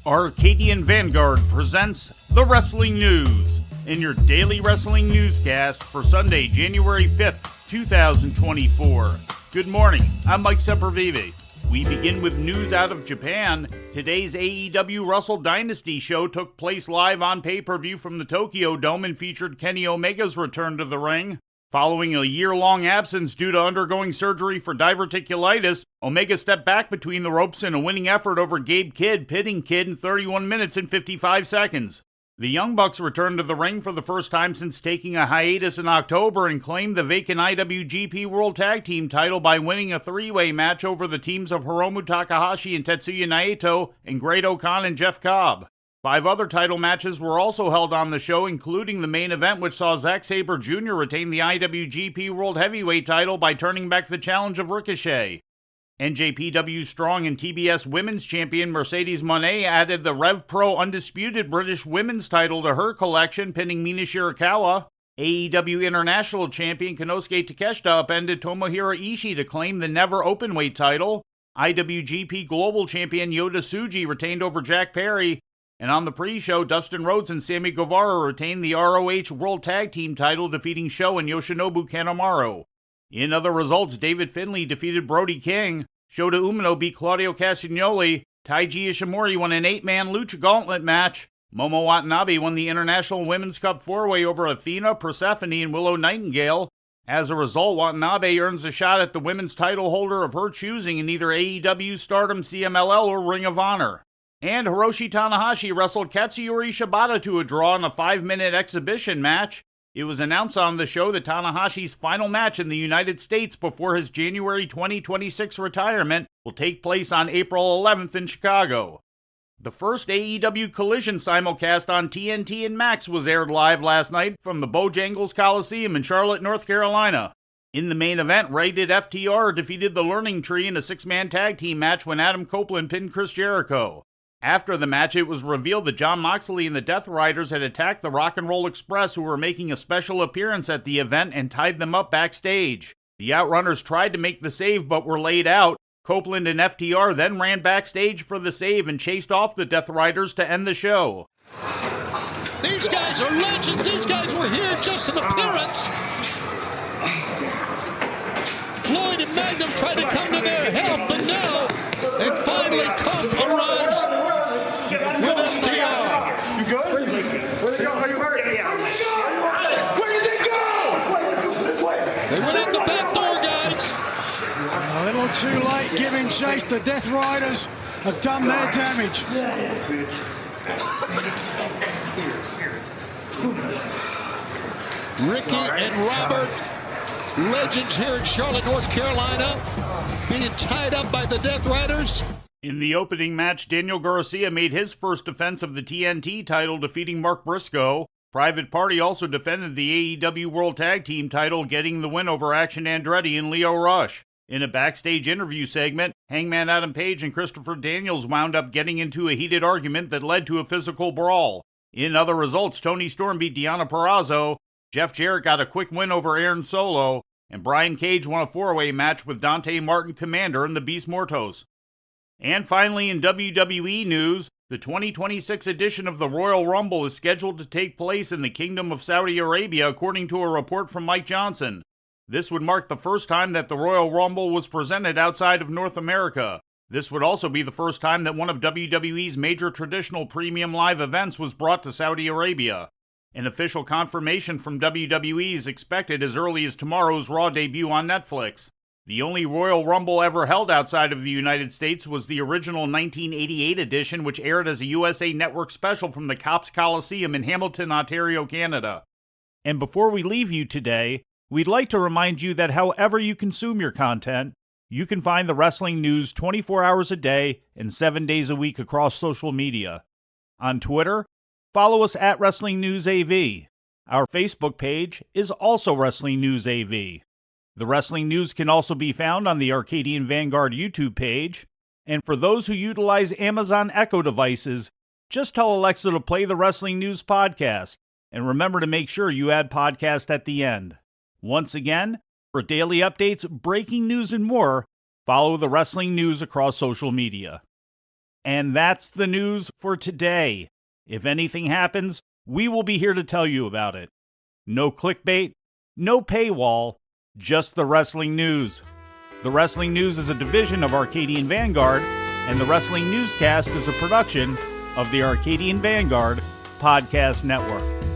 Arcadian Vanguard presents the Wrestling News in your daily wrestling newscast for Sunday, January 5th, 2024. Good morning, I'm Mike Sempervive. We begin with news out of Japan. Today's AEW Russell Dynasty show took place live on pay-per-view from the Tokyo Dome and featured Kenny Omega's return to the ring. Following a year-long absence due to undergoing surgery for diverticulitis, Omega stepped back between the ropes in a winning effort over Gabe Kidd, pitting Kidd in 31 minutes and 55 seconds. The Young Bucks returned to the ring for the first time since taking a hiatus in October and claimed the vacant IWGP World Tag Team title by winning a three-way match over the teams of Hiromu Takahashi and Tetsuya Naito and Great-O-Khan and Jeff Cobb. 5 other title matches were also held on the show, including the main event, which saw Zack Sabre Jr. retain the IWGP World Heavyweight title by turning back the challenge of Ricochet. NJPW Strong and TBS Women's Champion Mercedes Moné added the Rev Pro Undisputed British Women's title to her collection, pinning Mina Shirakawa. AEW International Champion Konosuke Takeshita upended Tomohiro Ishii to claim the Never Openweight title. IWGP Global Champion Yota Tsuji retained over Jack Perry. And on the pre-show, Dustin Rhodes and Sammy Guevara retained the ROH World Tag Team title, defeating Sho and Yoshinobu Kanemaru. In other results, David Finlay defeated Brody King, Shota Umino beat Claudio Castagnoli, Taiji Ishimori won an 8-man Lucha Gauntlet match, Momo Watanabe won the International Women's Cup 4-Way over Athena, Persephone, and Willow Nightingale. As a result, Watanabe earns a shot at the women's title holder of her choosing in either AEW, Stardom, CMLL, or Ring of Honor. And Hiroshi Tanahashi wrestled Katsuyori Shibata to a draw in a 5-minute exhibition match. It was announced on the show that Tanahashi's final match in the United States before his January 2026 retirement will take place on April 11th in Chicago. The first AEW Collision simulcast on TNT and Max was aired live last night from the Bojangles Coliseum in Charlotte, North Carolina. In the main event, Rated FTR defeated the Learning Tree in a 6-man tag team match when Adam Copeland pinned Chris Jericho. After the match, it was revealed that Jon Moxley and the Death Riders had attacked the Rock and Roll Express, who were making a special appearance at the event, and tied them up backstage. The Outrunners tried to make the save but were laid out. Copeland and FTR then ran backstage for the save and chased off the Death Riders to end the show. These guys are legends. These guys were here just an appearance. Floyd and Magnum tried to come to their help, but no. And finally, Cope arrives with FTR. You good? Where did they go? Are you hurt? Where did they go? This way. They went out the back door, guys. A little too late giving chase. The Death Riders have done their damage. Ricky and Robert, legends here in Charlotte, North Carolina, being tied up by the Death Riders. In the opening match, Daniel Garcia made his first defense of the TNT title, defeating Mark Briscoe. Private Party also defended the AEW World Tag Team title, getting the win over Action Andretti and Lio Rush. In a backstage interview segment, Hangman Adam Page and Christopher Daniels wound up getting into a heated argument that led to a physical brawl. In other results, Toni Storm beat Deonna Purrazzo, Jeff Jarrett got a quick win over Aaron Solo, and Brian Cage won a 4-way match with Dante Martin Commander and the Beast Mortos. And finally, in WWE news, the 2026 edition of the Royal Rumble is scheduled to take place in the Kingdom of Saudi Arabia, according to a report from Mike Johnson. This would mark the first time that the Royal Rumble was presented outside of North America. This would also be the first time that one of WWE's major traditional premium live events was brought to Saudi Arabia. An official confirmation from WWE is expected as early as tomorrow's Raw debut on Netflix. The only Royal Rumble ever held outside of the United States was the original 1988 edition, which aired as a USA Network special from the Cops Coliseum in Hamilton, Ontario, Canada. And before we leave you today, we'd like to remind you that however you consume your content, you can find the wrestling news 24 hours a day and 7 days a week across social media. On Twitter, follow us at Wrestling News AV. Our Facebook page is also Wrestling News AV. The Wrestling News can also be found on the Arcadian Vanguard YouTube page. And for those who utilize Amazon Echo devices, just tell Alexa to play the Wrestling News podcast. And remember to make sure you add podcast at the end. Once again, for daily updates, breaking news, and more, follow the Wrestling News across social media. And that's the news for today. If anything happens, we will be here to tell you about it. No clickbait, no paywall, just the wrestling news. The Wrestling News is a division of Arcadian Vanguard, and the Wrestling Newscast is a production of the Arcadian Vanguard Podcast Network.